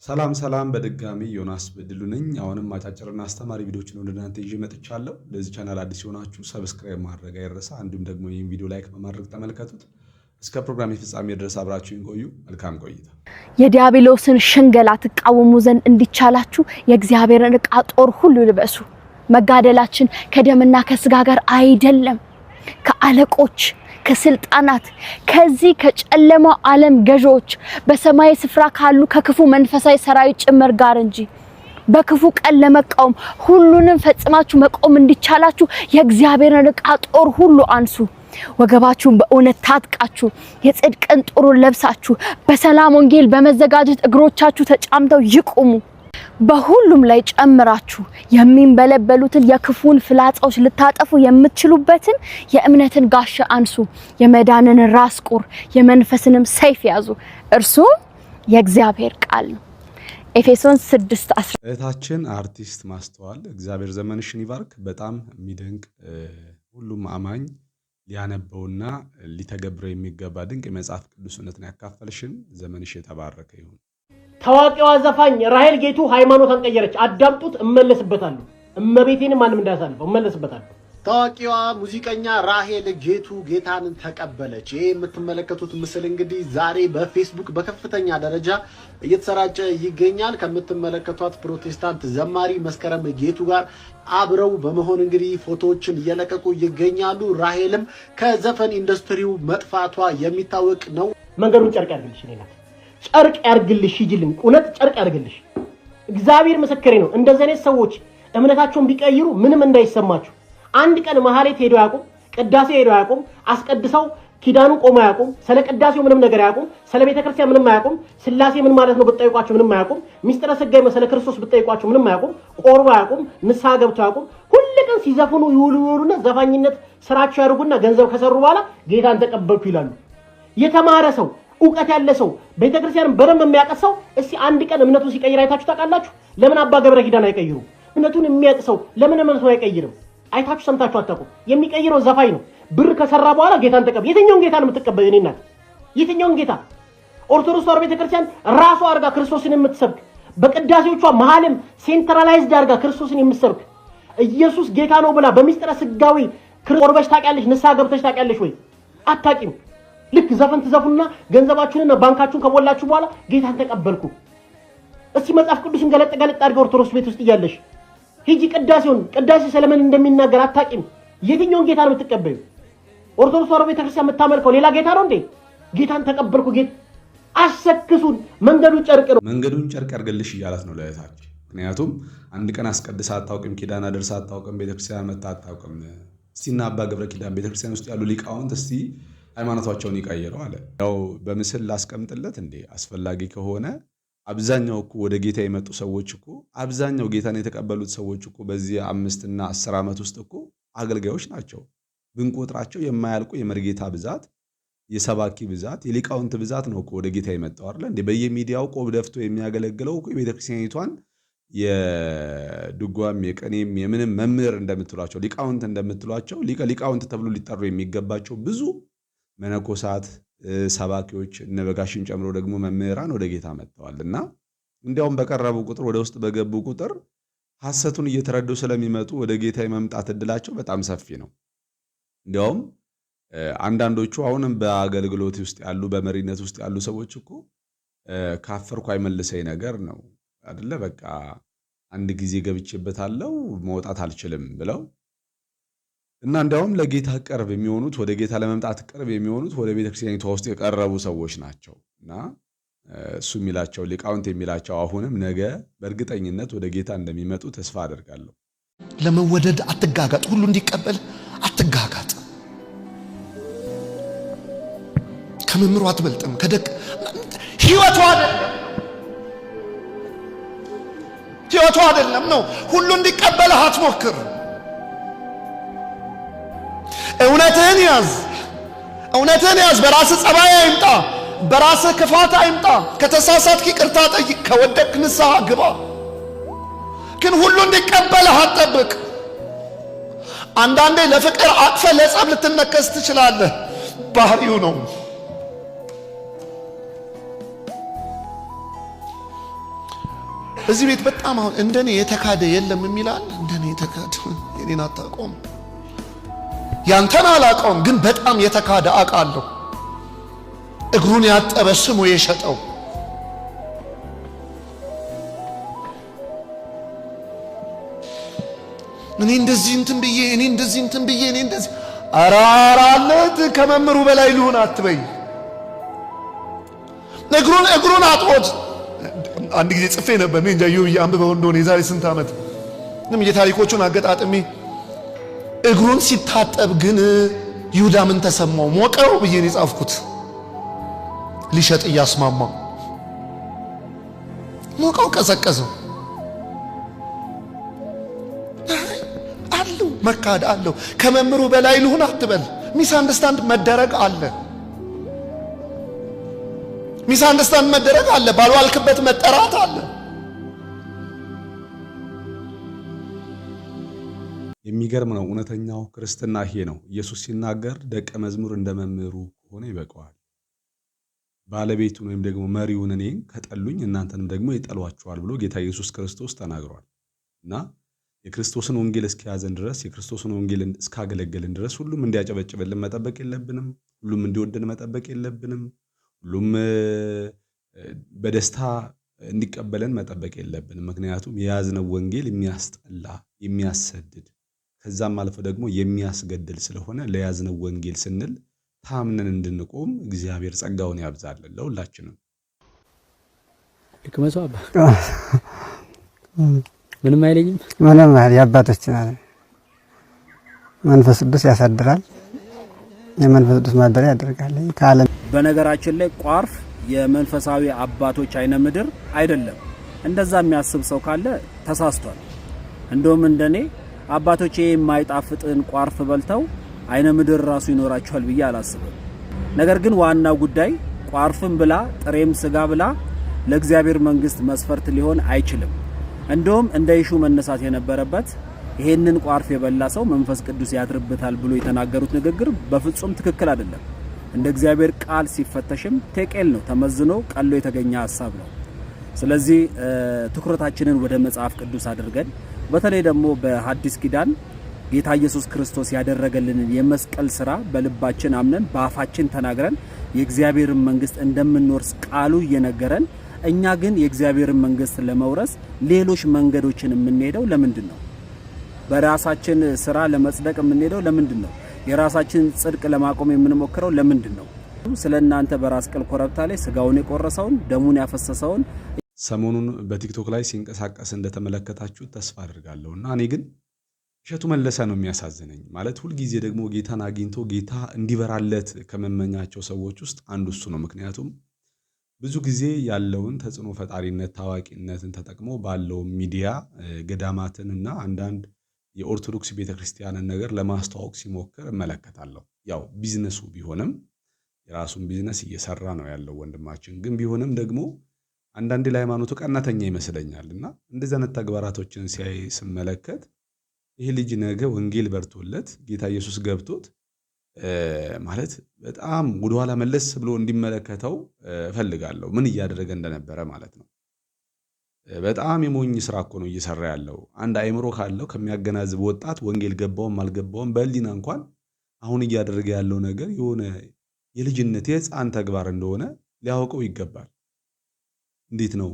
ሰላም ሰላም በድጋሚ ዮናስ በድሉ ነኝ። አሁንም አጫጭርና አስተማሪ ቪዲዮዎችን ወደ እናንተ ይዤ መጥቻለሁ። ለዚህ ቻናል አዲስ የሆናችሁ ሰብስክራይብ ማድረግ አይረሳ፣ እንዲሁም ደግሞ ይህን ቪዲዮ ላይክ በማድረግ ተመልከቱት። እስከ ፕሮግራም ፍጻሜ ድረስ አብራችሁን ቆዩ። መልካም ቆይታ። የዲያብሎስን ሽንገላ ትቃወሙ ዘንድ እንዲቻላችሁ የእግዚአብሔርን ዕቃ ጦር ሁሉ ልበሱ። መጋደላችን ከደምና ከስጋ ጋር አይደለም፣ ከአለቆች ከስልጣናት ከዚህ ከጨለማው ዓለም ገዦች በሰማይ ስፍራ ካሉ ከክፉ መንፈሳዊ ሰራዊት ጭምር ጋር እንጂ። በክፉ ቀን ለመቃወም ሁሉንም ፈጽማችሁ መቆም እንዲቻላችሁ የእግዚአብሔርን ዕቃ ጦር ሁሉ አንሱ። ወገባችሁን በእውነት ታጥቃችሁ የጽድቅን ጦሩን ለብሳችሁ በሰላም ወንጌል በመዘጋጀት እግሮቻችሁ ተጫምተው ይቁሙ። በሁሉም ላይ ጨምራችሁ የሚንበለበሉትን የክፉን ፍላጻዎች ልታጠፉ የምትችሉበትን የእምነትን ጋሻ አንሱ። የመዳንን ራስ ቁር የመንፈስንም ሰይፍ ያዙ፣ እርሱም የእግዚአብሔር ቃል ነው። ኤፌሶን 6:10 እህታችን አርቲስት ማስተዋል እግዚአብሔር ዘመንሽን ይባርክ። በጣም የሚደንቅ ሁሉም አማኝ ሊያነበውና ሊተገብረው የሚገባ ድንቅ የመጽሐፍ ቅዱስ እውነትን ያካፈልሽን ዘመንሽ የተባረከ ይሁን። ታዋቂዋ ዘፋኝ ራሄል ጌቱ ሃይማኖቷን ቀየረች። አዳምጡት፣ እመለስበታለሁ። እመቤቴን ማንም እንዳያሳልፈው እመለስበታለሁ። ታዋቂዋ ሙዚቀኛ ራሄል ጌቱ ጌታን ተቀበለች። ይሄ የምትመለከቱት ምስል እንግዲህ ዛሬ በፌስቡክ በከፍተኛ ደረጃ እየተሰራጨ ይገኛል። ከምትመለከቷት ፕሮቴስታንት ዘማሪ መስከረም ጌቱ ጋር አብረው በመሆን እንግዲህ ፎቶዎችን እየለቀቁ ይገኛሉ። ራሄልም ከዘፈን ኢንዱስትሪው መጥፋቷ የሚታወቅ ነው። መንገዱን ጨርቅ ያርግልሽ፣ ኔናት ጨርቅ ያርግልሽ፣ ይጅልን እውነት ጨርቅ ያርግልሽ። እግዚአብሔር ምስክሬ ነው። እንደዚህ አይነት ሰዎች እምነታቸውን ቢቀይሩ ምንም እንዳይሰማችሁ። አንድ ቀን መሐሌት ሄዶ ያቁም፣ ቅዳሴ ሄዶ ያቁም፣ አስቀድሰው ኪዳኑ ቆሞ ያቁም፣ ስለ ቅዳሴው ምንም ነገር ያቁም፣ ስለ ቤተክርስቲያን ምንም አያቁም፣ ስላሴ ምን ማለት ነው ብትጠይቋቸው ምንም አያቁም፣ ሚስጥረ ስጋይ መሰለ ክርስቶስ ብትጠይቋቸው ምንም አያቁም፣ ቆርባ ያቁም፣ ንስሐ ገብተው ያቁም። ሁሉ ቀን ሲዘፍኑ ይውሉና ዘፋኝነት ስራቸው ያርጉና ገንዘብ ከሰሩ በኋላ ጌታን ተቀበልኩ ይላሉ። የተማረ ሰው ዕውቀት ያለ ሰው ቤተክርስቲያንን በደንብ የሚያውቅ ሰው እስቲ አንድ ቀን እምነቱን ሲቀይር አይታችሁ ታውቃላችሁ? ለምን አባ ገብረ ኪዳን አይቀይሩ? እምነቱን የሚያውቅ ሰው ለምን እምነቱን አይቀይርም? አይታችሁ ሰምታችሁ አታውቁም? የሚቀይረው ዘፋኝ ነው። ብር ከሰራ በኋላ ጌታን ተቀበል። የትኛውን ጌታ ነው የምትቀበል? እኔ እናት የትኛውን ጌታ? ኦርቶዶክስ ተዋሕዶ ቤተክርስቲያን ራሷ አርጋ ክርስቶስን የምትሰብክ በቅዳሴዎቿ መሐልም ሴንትራላይዝድ አርጋ ክርስቶስን የምትሰብክ ኢየሱስ ጌታ ነው ብላ በሚስጥረ ስጋዊ ቆርበሽ ታውቂያለሽ? ንስሐ ገብተሽ ታውቂያለሽ ወይ? አታውቂም። ልክ ዘፈን ትዘፉና ገንዘባችሁንና ባንካችሁን ከሞላችሁ በኋላ ጌታን ተቀበልኩ። እስቲ መጽሐፍ ቅዱስን ገለጥ አድርገው ኦርቶዶክስ ቤት ውስጥ እያለሽ ሂጂ ቅዳሴ ስለምን እንደሚናገር አታውቂም። የትኛውን ጌታ ነው የምትቀበዩ? ኦርቶዶክስ ተዋሕዶ ቤተክርስቲያን የምታመልከው ሌላ ጌታ ነው እንዴ? ጌታን ተቀበልኩ አሰክሱን። መንገዱን ጨርቅ ያርግልሽ እያላት ነው ለእህታችን። ምክንያቱም አንድ ቀን አስቀድሳ አታውቅም፣ ኪዳን አድርሳ አታውቅም፣ ቤተክርስቲያን መታ አታውቅም። እስቲና አባ ገብረ ኪዳን ቤተክርስቲያን ውስጥ ያሉ ሊቃውንት እስቲ ሃይማኖታቸውን ይቀየሩ አለ። ያው በምስል ላስቀምጥለት እንዴ አስፈላጊ ከሆነ አብዛኛው እኮ ወደ ጌታ የመጡ ሰዎች እኮ አብዛኛው ጌታን የተቀበሉት ሰዎች እኮ በዚህ 5 እና 10 ዓመት ውስጥ እኮ አገልጋዮች ናቸው። ብንቆጥራቸው የማያልቁ የመርጌታ ብዛት፣ የሰባኪ ብዛት፣ የሊቃውንት ብዛት ነው እኮ ወደ ጌታ የመጣው አይደል እንዴ? በየሚዲያው ቆብ ደፍቶ የሚያገለግለው እኮ የቤተክርስቲያኒቷን የድጓም የቀኔም የምንም መምህር እንደምትሏቸው ሊቃውንት እንደምትሏቸው ሊቃውንት ተብሎ ሊጠሩ የሚገባቸው ብዙ መነኮሳት ሰባኪዎች እነበጋሽን ጨምሮ ደግሞ መምህራን ወደ ጌታ መጥተዋልና እንዲያውም በቀረቡ ቁጥር ወደ ውስጥ በገቡ ቁጥር ሐሰቱን እየተረዱ ስለሚመጡ ወደ ጌታ የመምጣት እድላቸው በጣም ሰፊ ነው። እንዲያውም አንዳንዶቹ አሁንም በአገልግሎት ውስጥ ያሉ በመሪነት ውስጥ ያሉ ሰዎች እኮ ካፈርኩ አይመልሰኝ ነገር ነው አይደለ? በቃ አንድ ጊዜ ገብቼበታለሁ መውጣት አልችልም ብለው እና እንዲያውም ለጌታ ቅርብ የሚሆኑት ወደ ጌታ ለመምጣት ቅርብ የሚሆኑት ወደ ቤተክርስቲያኒቷ ውስጥ የቀረቡ ሰዎች ናቸው። እና እሱ የሚላቸው ሊቃውንት የሚላቸው አሁንም ነገ በእርግጠኝነት ወደ ጌታ እንደሚመጡ ተስፋ አደርጋለሁ። ለመወደድ አትጋጋጥ፣ ሁሉ እንዲቀበል አትጋጋጥ። ከመምሩ አትበልጥም። ህይወቱ አይደለም ነው። ሁሉ እንዲቀበልህ አትሞክር። እውነትህን ያዝ። በራስህ ጸባይ አይምጣ፣ በራስህ ክፋት አይምጣ። ከተሳሳትክ ይቅርታ ጠይቅ፣ ከወደቅክ ንስሐ ግባ። ግን ሁሉ እንዲቀበልህ አትጠብቅ። አንዳንዴ ለፍቅር አቅፈ ለጸብ ልትነከስ ትችላለህ። ባህሪው ነው። እዚህ ቤት በጣም አሁን እንደኔ የተካደ የለም የሚላል እንደኔ የተካደ የኔን አታውቀውም ያንተን አላውቀውም ግን በጣም የተካደ አውቃለሁ እግሩን ያጠበ ስሙ የሸጠው እኔ እንደዚህ እንትን ብዬ አራራለት ከመምሩ በላይ ልሁን አትበይ እግሩን አጥቦት አንድ ጊዜ ጽፌ ነበር እንጃ አንብበው እንደሆነ የዛሬ ስንት ዓመት ምንም የታሪኮቹን አገጣጥሜ እግሩን ሲታጠብ ግን ይሁዳ ምን ተሰማው ሞቀው ብዬ ነው የጻፍኩት ሊሸጥ እያስማማ ሞቀው ቀዘቀዘው አሉ መካድ አለው ከመምሩ በላይ ልሁን አትበል ሚስ አንደርስታንድ መደረግ አለ ባልዋልክበት መጠራት አለ የሚገርም ነው እውነተኛው ክርስትና ይሄ ነው ኢየሱስ ሲናገር ደቀ መዝሙር እንደ መምህሩ ሆነ ይበቃዋል ባለቤቱን ወይም ደግሞ መሪውን እኔን ከጠሉኝ እናንተንም ደግሞ ይጠሏችኋል ብሎ ጌታ ኢየሱስ ክርስቶስ ተናግሯል እና የክርስቶስን ወንጌል እስኪያዘን ድረስ የክርስቶስን ወንጌል እስካገለገልን ድረስ ሁሉም እንዲያጨበጭብልን መጠበቅ የለብንም ሁሉም እንዲወደን መጠበቅ የለብንም ሁሉም በደስታ እንዲቀበለን መጠበቅ የለብንም ምክንያቱም የያዝነው ወንጌል የሚያስጠላ የሚያሰድድ ከዛም አልፎ ደግሞ የሚያስገድል ስለሆነ ለያዝነው ወንጌል ስንል ታምነን እንድንቆም እግዚአብሔር ጸጋውን ያብዛልን ለሁላችንም ልክ መስዋዕት ምንም አይለኝም ምንም አይል ያባቶች መንፈስ ቅዱስ ያሳድራል የመንፈስ ቅዱስ ማደሪያ ያደርጋል ካለ በነገራችን ላይ ቋርፍ የመንፈሳዊ አባቶች አይነ ምድር አይደለም እንደዛ የሚያስብ ሰው ካለ ተሳስቷል እንደውም እንደኔ አባቶቼ የማይጣፍጥን ቋርፍ በልተው አይነ ምድር ራሱ ይኖራቸዋል ብዬ አላስብም ነገር ግን ዋናው ጉዳይ ቋርፍም ብላ ጥሬም ስጋ ብላ ለእግዚአብሔር መንግስት መስፈርት ሊሆን አይችልም እንደውም እንደ ኢሹ መነሳት የነበረበት ይሄንን ቋርፍ የበላ ሰው መንፈስ ቅዱስ ያድርበታል ብሎ የተናገሩት ንግግር በፍጹም ትክክል አይደለም እንደ እግዚአብሔር ቃል ሲፈተሽም ቴቄል ነው ተመዝኖ ቀሎ የተገኘ ሐሳብ ነው ስለዚህ ትኩረታችንን ወደ መጽሐፍ ቅዱስ አድርገን በተለይ ደግሞ በሐዲስ ኪዳን ጌታ ኢየሱስ ክርስቶስ ያደረገልንን የመስቀል ሥራ በልባችን አምነን በአፋችን ተናግረን የእግዚአብሔርን መንግስት እንደምንወርስ ቃሉ እየነገረን እኛ ግን የእግዚአብሔርን መንግስት ለመውረስ ሌሎች መንገዶችን የምንሄደው ለምንድነው በራሳችን ሥራ ለመጽደቅ የምንሄደው ለምንድነው የራሳችን ጽድቅ ለማቆም የምንሞክረው ለምንድነው ስለናንተ በራስ ቅል ኮረብታ ላይ ስጋውን የቆረሰውን ደሙን ያፈሰሰውን ሰሞኑን በቲክቶክ ላይ ሲንቀሳቀስ እንደተመለከታችሁ ተስፋ አድርጋለሁና እኔ ግን እሸቱ መለሰ ነው የሚያሳዝነኝ ማለት ሁሉ ጊዜ ደግሞ ጌታን አግኝቶ ጌታ እንዲበራለት ከመመኛቸው ሰዎች ውስጥ አንዱ እሱ ነው ምክንያቱም ብዙ ጊዜ ያለውን ተጽዕኖ ፈጣሪነት ታዋቂነትን ተጠቅሞ ባለው ሚዲያ ገዳማትንና አንዳንድ የኦርቶዶክስ ቤተክርስቲያንን ነገር ለማስተዋወቅ ሲሞክር እመለከታለሁ ያው ቢዝነሱ ቢሆንም የራሱን ቢዝነስ እየሰራ ነው ያለው ወንድማችን ግን ቢሆንም ደግሞ አንዳንዴ ለሃይማኖቱ ቀናተኛ ይመስለኛልና እንደዚህ አይነት ተግባራቶችን ሲያይ ስመለከት ይሄ ልጅ ነገ ወንጌል በርቶለት ጌታ ኢየሱስ ገብቶት ማለት በጣም ወደ ኋላ መለስ ብሎ እንዲመለከተው ፈልጋለሁ ምን እያደረገ እንደነበረ ማለት ነው በጣም የሞኝ ስራ እኮ ነው እየሰራ ያለው አንድ አይምሮ ካለው ከሚያገናዝብ ወጣት ወንጌል ገባውም አልገባውም በህሊና እንኳን አሁን እያደረገ ያለው ነገር የሆነ የልጅነት የህፃን ተግባር እንደሆነ ሊያውቀው ይገባል እንዴት ነው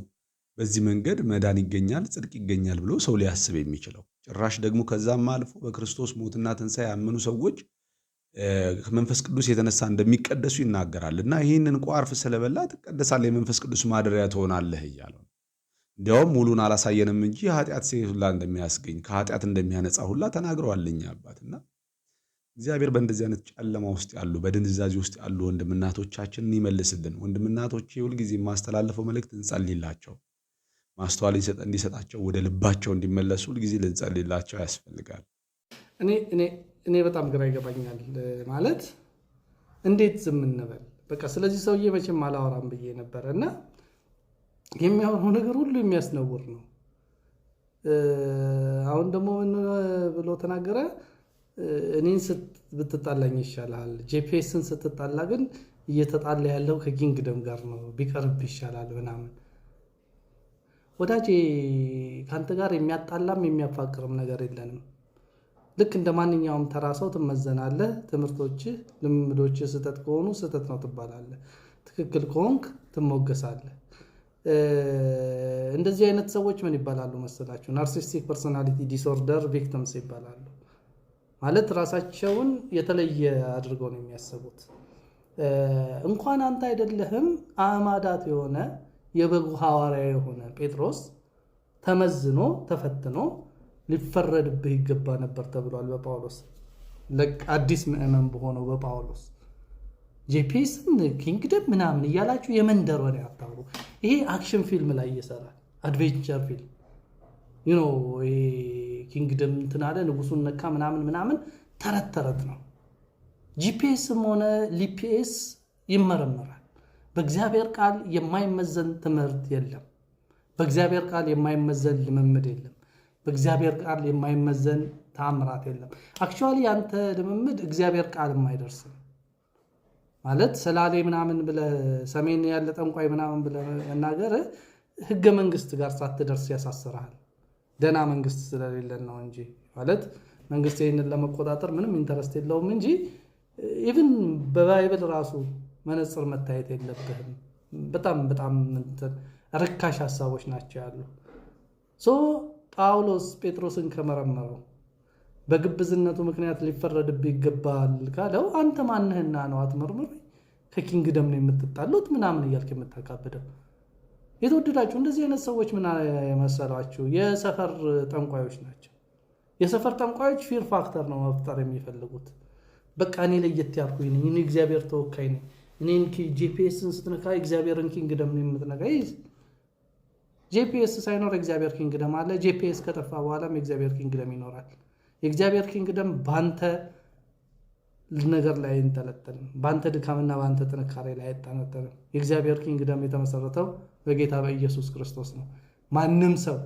በዚህ መንገድ መዳን ይገኛል ጽድቅ ይገኛል ብሎ ሰው ሊያስብ የሚችለው ጭራሽ ደግሞ ከዛም አልፎ በክርስቶስ ሞትና ትንሣኤ ያመኑ ሰዎች መንፈስ ቅዱስ የተነሳ እንደሚቀደሱ ይናገራልና ይሄንን ቋርፍ ስለበላ ተቀደሳለህ የመንፈስ ቅዱስ ማደሪያ ትሆናለህ ይያለው እንዲያውም ሙሉን አላሳየንም እንጂ ኃጢአት ሁላ እንደሚያስገኝ ከኃጢአት እንደሚያነጻ ሁላ ተናግረዋልኛ አባትና እግዚአብሔር በእንደዚህ አይነት ጨለማ ውስጥ ያሉ በድንዛዜ ውስጥ ያሉ ወንድምናቶቻችንን ይመልስልን ወንድምናቶቼ ሁሉ ጊዜ ማስተላለፈው መልእክት እንጸልይላቸው ማስተዋል እንዲሰጣቸው ወደ ልባቸው እንዲመለሱ ሁሉ ጊዜ ልንጸልይላቸው ያስፈልጋል እኔ በጣም ግራ ይገባኛል ማለት እንዴት ዝም እንበል በቃ ስለዚህ ሰውዬ መቼም አላወራም ብዬ ነበርና የሚያወራው ነገር ሁሉ የሚያስነውር ነው አሁን ደግሞ ምን ብሎ ተናገረ እኔን ብትጣላኝ ይሻላል ጂፒኤስን ስትጣላ ግን እየተጣላ ያለው ከኪንግደም ጋር ነው ቢቀርብ ይሻላል ምናምን ወዳጄ ካንተ ጋር የሚያጣላም የሚያፋቅርም ነገር የለንም። ልክ እንደ ማንኛውም ተራ ሰው ትመዘናለህ። ትምህርቶችህ፣ ልምምዶችህ ስህተት ከሆኑ ስህተት ነው ትባላለህ። ትክክል ከሆንክ ትሞገሳለህ። እንደዚህ አይነት ሰዎች ምን ይባላሉ መሰላችሁ? ናርሲስቲክ ፐርሶናሊቲ ዲስኦርደር ቪክቲምስ ይባላሉ። ማለት ራሳቸውን የተለየ አድርገው ነው የሚያስቡት። እንኳን አንተ አይደለህም አማዳት የሆነ የበጉ ሐዋርያ የሆነ ጴጥሮስ ተመዝኖ ተፈትኖ ሊፈረድብህ ይገባ ነበር ተብሏል በጳውሎስ። አዲስ ምዕመን በሆነው በጳውሎስ ጄፒኤስን ኪንግደም ምናምን እያላችሁ የመንደር ወሬ አታውሩ። ይሄ አክሽን ፊልም ላይ ይሰራል፣ አድቬንቸር ፊልም ኪንግደም እንትን አለ ንጉሱን ነካ ምናምን ተረት ተረት ነው። ጂፒኤስም ሆነ ሊፒኤስ ይመረመራል። በእግዚአብሔር ቃል የማይመዘን ትምህርት የለም። በእግዚአብሔር ቃል የማይመዘን ልምምድ የለም። በእግዚአብሔር ቃል የማይመዘን ተአምራት የለም። አክቹዋሊ ያንተ ልምምድ እግዚአብሔር ቃል የማይደርስም ማለት ሰላሌ ምናምን ብለህ ሰሜን ያለ ጠንቋይ ምናምን ብለህ መናገር ህገ መንግስት ጋር ሳትደርስ ያሳስራል። ደና መንግስት ስለሌለን ነው እንጂ ማለት መንግስት ይሄንን ለመቆጣጠር ምንም ኢንተረስት የለውም እንጂ ኢቭን በባይብል ራሱ መነጽር መታየት የለብህም። በጣም ርካሽ ሐሳቦች ናቸው ያሉ። ጳውሎስ ጴጥሮስን ከመረመረው በግብዝነቱ ምክንያት ሊፈረድብህ ይገባል ካለው አንተ ማንህና ነው አትመርምር ከኪንግደም ነው የምትጣሉት ምናምን እያልክ የምታካብደው? የተወደዳችሁ እንደዚህ አይነት ሰዎች ምን መሰላችሁ? የሰፈር ጠንቋዮች ናቸው። የሰፈር ጠንቋዮች ፊር ፋክተር ነው መፍጠር የሚፈልጉት። በቃ እኔ ለየት ያልኩኝ ነኝ፣ እኔ እግዚአብሔር ተወካይ ነኝ፣ እኔን ጂፒኤስን ስትነካ እግዚአብሔርን ኪንግደም ነው የምትነካ። ጂፒኤስ ሳይኖር እግዚአብሔር ኪንግደም አለ። ጂፒኤስ ከጠፋ በኋላም የእግዚአብሔር ኪንግደም ይኖራል። የእግዚአብሔር ኪንግደም ባንተ ነገር ላይ አይንጠለጠልም። ባንተ ድካምና ባንተ ጥንካሬ ላይ አይጣነጠልም። የእግዚአብሔር ኪንግደም የተመሰረተው በጌታ በኢየሱስ ክርስቶስ ነው። ማንም ሰው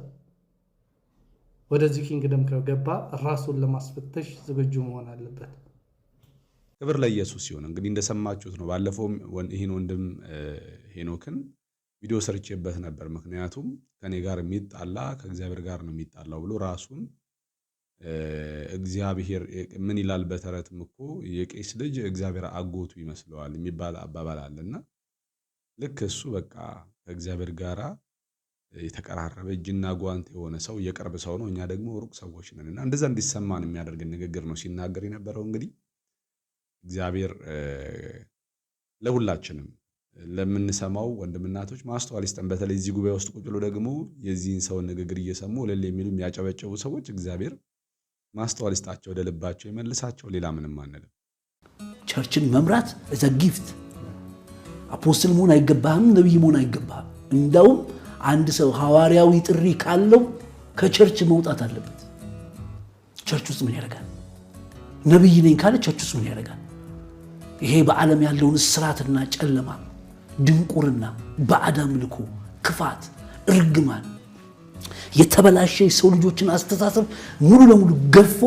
ወደዚህ ኪንግደም ከገባ ራሱን ለማስፈተሽ ዝግጁ መሆን አለበት። ክብር ለኢየሱስ ይሁን። እንግዲህ እንደሰማችሁት ነው። ባለፈውም ይህን ወንድም ሄኖክን ቪዲዮ ሰርቼበት ነበር። ምክንያቱም ከኔ ጋር የሚጣላ ከእግዚአብሔር ጋር ነው የሚጣላው ብሎ ራሱን እግዚአብሔር ምን ይላል በተረትም እኮ የቄስ ልጅ እግዚአብሔር አጎቱ ይመስለዋል የሚባል አባባል አለና ልክ እሱ በቃ ከእግዚአብሔር ጋር የተቀራረበ እጅና ጓንት የሆነ ሰው የቅርብ ሰው ነው። እኛ ደግሞ ሩቅ ሰዎች ነንና እንደዛ እንዲሰማን የሚያደርግ ንግግር ነው ሲናገር የነበረው። እንግዲህ እግዚአብሔር ለሁላችንም ለምንሰማው ወንድምናቶች ማስተዋል ይስጠን። በተለይ እዚህ ጉባኤ ውስጥ ቁጭ ብሎ ደግሞ የዚህን ሰው ንግግር እየሰሙ ለሌ የሚሉ የሚያጨበጨቡ ሰዎች እግዚአብሔር ማስተዋል ይስጣቸው፣ ወደ ልባቸው ይመልሳቸው። ሌላ ምንም አንልም። ቸርችን መምራት እዘ ጊፍት። አፖስትል መሆን አይገባህም፣ ነብይ መሆን አይገባህም። እንደውም አንድ ሰው ሐዋርያዊ ጥሪ ካለው ከቸርች መውጣት አለበት። ቸርች ውስጥ ምን ያደርጋል? ነብይ ነኝ ካለ ቸርች ውስጥ ምን ያደርጋል? ይሄ በዓለም ያለውን እስራትና ጨለማ፣ ድንቁርና፣ ባዕድ አምልኮ፣ ክፋት፣ እርግማን፣ የተበላሸ የሰው ልጆችን አስተሳሰብ ሙሉ ለሙሉ ገፎ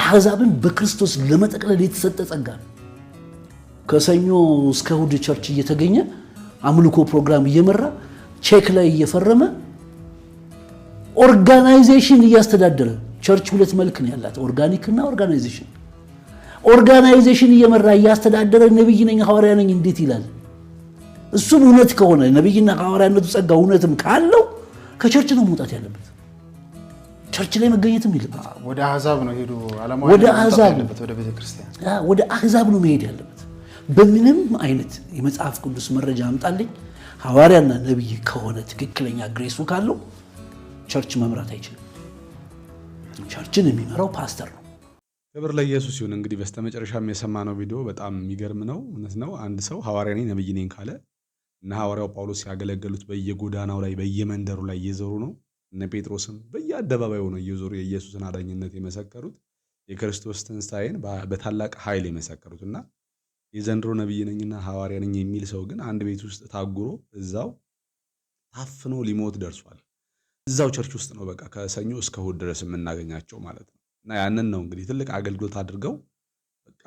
አሕዛብን በክርስቶስ ለመጠቅለል የተሰጠ ጸጋ ነው። ከሰኞ እስከ እሑድ ቸርች እየተገኘ አምልኮ ፕሮግራም እየመራ ቼክ ላይ እየፈረመ ኦርጋናይዜሽን እያስተዳደረ ቸርች ሁለት መልክ ነው ያላት፣ ኦርጋኒክና ኦርጋናይዜሽን። ኦርጋናይዜሽን እየመራ እያስተዳደረ ነብይ ነኝ ሐዋርያ ነኝ እንዴት ይላል? እሱም እውነት ከሆነ ነብይና ሐዋርያነቱ ጸጋ እውነትም ካለው ከቸርች ነው መውጣት ያለበት። ቸርች ላይ መገኘትም የለበት። ወደ አሕዛብ ነው ሄዶ ዓለማዊ ወደ አሕዛብ ያለበት፣ ወደ ቤተክርስቲያን ወደ አሕዛብ ነው መሄድ ያለበት። በምንም አይነት የመጽሐፍ ቅዱስ መረጃ አምጣልኝ ሐዋርያና ነብይ ከሆነ ትክክለኛ ግሬሱ ካለው ቸርች መምራት አይችልም። ቸርችን የሚመራው ፓስተር ነው። ክብር ለኢየሱስ ይሁን። እንግዲህ በስተመጨረሻም የሰማነው ቪዲዮ በጣም የሚገርም ነው። እውነት ነው። አንድ ሰው ሐዋርያ ነኝ ነብይ ነኝ ካለ እና ሐዋርያው ጳውሎስ ያገለገሉት በየጎዳናው ላይ በየመንደሩ ላይ እየዞሩ ነው። እነ ጴጥሮስም በየአደባባዩ ነው እየዞሩ የኢየሱስን አዳኝነት የመሰከሩት፣ የክርስቶስ ትንሣኤን በታላቅ ኃይል የመሰከሩት። እና የዘንድሮ ነብይ ነኝና ሐዋርያ ነኝ የሚል ሰው ግን አንድ ቤት ውስጥ ታጉሮ እዛው ታፍኖ ሊሞት ደርሷል። እዛው ቸርች ውስጥ ነው በቃ ከሰኞ እስከ እሑድ ድረስ የምናገኛቸው ማለት ነው። እና ያንን ነው እንግዲህ ትልቅ አገልግሎት አድርገው በቃ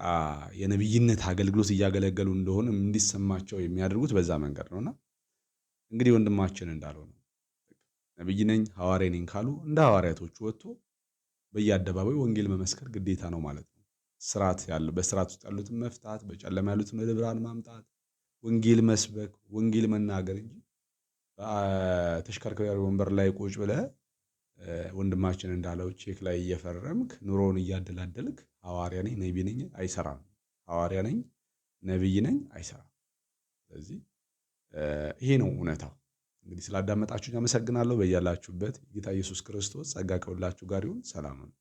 የነብይነት አገልግሎት እያገለገሉ እንደሆነ እንዲሰማቸው የሚያደርጉት በዛ መንገድ ነውና እንግዲህ ወንድማችን እንዳለው ነው ነብይ ነኝ ሐዋርያ ነኝ ካሉ እንደ ሐዋርያቶቹ ወጥቶ በየአደባባዩ ወንጌል መመስከር ግዴታ ነው ማለት ነው። ስርዓት ያለ በስርዓት ውስጥ ያሉትን መፍታት፣ በጨለማ ያሉትን ወደ ብርሃን ማምጣት፣ ወንጌል መስበክ፣ ወንጌል መናገር እንጂ በተሽከርካሪ ወንበር ላይ ቁጭ ብለህ ወንድማችን እንዳለው ቼክ ላይ እየፈረምክ ኑሮውን እያደላደልክ ሐዋርያ ነኝ ነብይ ነኝ አይሰራም። ሐዋርያ ነኝ ነብይ ነኝ አይሰራም። ስለዚህ ይሄ ነው እውነታው። እንግዲህ ስላዳመጣችሁኝ አመሰግናለሁ። በያላችሁበት ጌታ ኢየሱስ ክርስቶስ ጸጋ ከሁላችሁ ጋር ይሁን። ሰላም ነው።